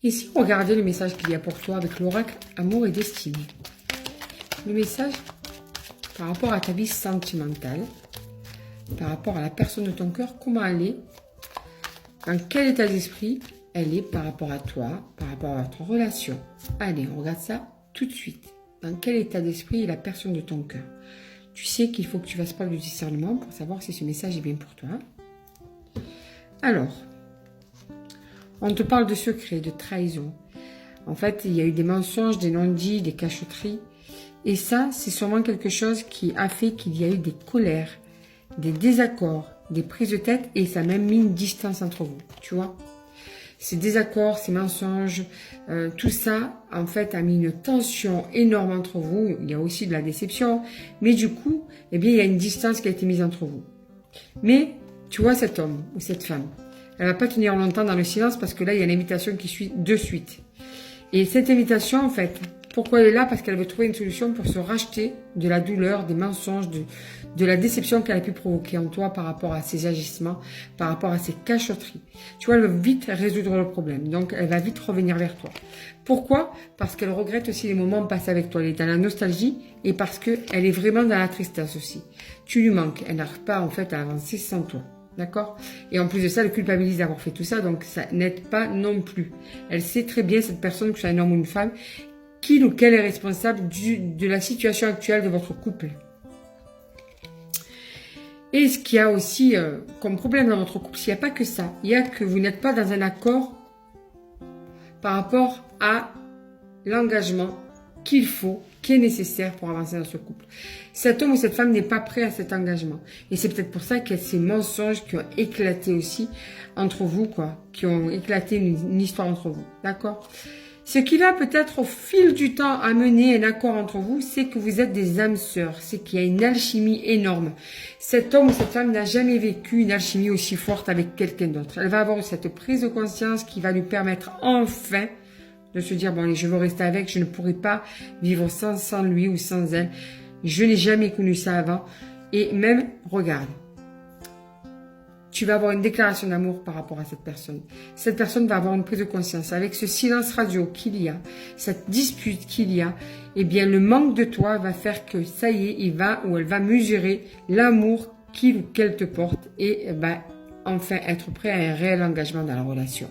Et si on regardait le message qu'il y a pour toi avec l'oracle Amour et Destinée? Le message par rapport à ta vie sentimentale, par rapport à la personne de ton cœur, comment elle est, dans quel état d'esprit elle est par rapport à toi, par rapport à votre relation. Allez, on regarde ça tout de suite. Dans quel état d'esprit est la personne de ton cœur? Tu sais qu'il faut que tu fasses preuve de discernement pour savoir si ce message est bien pour toi. Alors, on te parle de secrets, de trahison. En fait, il y a eu des mensonges, des non-dits, des cachotteries. Et ça, c'est sûrement quelque chose qui a fait qu'il y a eu des colères, des désaccords, des prises de tête, et ça a même mis une distance entre vous, tu vois. Ces désaccords, ces mensonges, tout ça, en fait, a mis une tension énorme entre vous. Il y a aussi de la déception, mais du coup, eh bien, il y a une distance qui a été mise entre vous. Mais, tu vois, cet homme ou cette femme, elle va pas tenir longtemps dans le silence parce que là, il y a l'invitation qui suit de suite. Et cette invitation, en fait, pourquoi elle est là? Parce qu'elle veut trouver une solution pour se racheter de la douleur, des mensonges, de la déception qu'elle a pu provoquer en toi par rapport à ses agissements, par rapport à ses cachotteries. Tu vois, elle veut vite résoudre le problème. Donc, elle va vite revenir vers toi. Pourquoi? Parce qu'elle regrette aussi les moments passés avec toi. Elle est dans la nostalgie et parce qu'elle est vraiment dans la tristesse aussi. Tu lui manques. Elle n'arrive pas, en fait, à avancer sans toi. D'accord? Et en plus de ça, elle culpabilise d'avoir fait tout ça, donc ça n'aide pas non plus. Elle sait très bien, cette personne, que c'est un homme ou une femme, qu'il ou qu'elle est responsable de la situation actuelle de votre couple. Et ce qu'il y a aussi comme problème dans votre couple, il n'y a pas que ça. Il y a que vous n'êtes pas dans un accord par rapport à l'engagement qu'il faut, qui est nécessaire pour avancer dans ce couple. Cet homme ou cette femme n'est pas prêt à cet engagement. Et c'est peut-être pour ça qu'il y a ces mensonges qui ont éclaté aussi entre vous, quoi. Qui ont éclaté une histoire entre vous. D'accord? Ce qui va peut-être au fil du temps amener un accord entre vous, c'est que vous êtes des âmes sœurs. C'est qu'il y a une alchimie énorme. Cet homme ou cette femme n'a jamais vécu une alchimie aussi forte avec quelqu'un d'autre. Elle va avoir cette prise de conscience qui va lui permettre enfin de se dire, bon, allez, je veux rester avec, je ne pourrai pas vivre sans lui ou sans elle. Je n'ai jamais connu ça avant. Et même, regarde, tu vas avoir une déclaration d'amour par rapport à cette personne. Cette personne va avoir une prise de conscience. Avec ce silence radio qu'il y a, cette dispute qu'il y a, eh bien, le manque de toi va faire que ça y est, il va ou elle va mesurer l'amour qu'il ou qu'elle te porte et va enfin être prêt à un réel engagement dans la relation.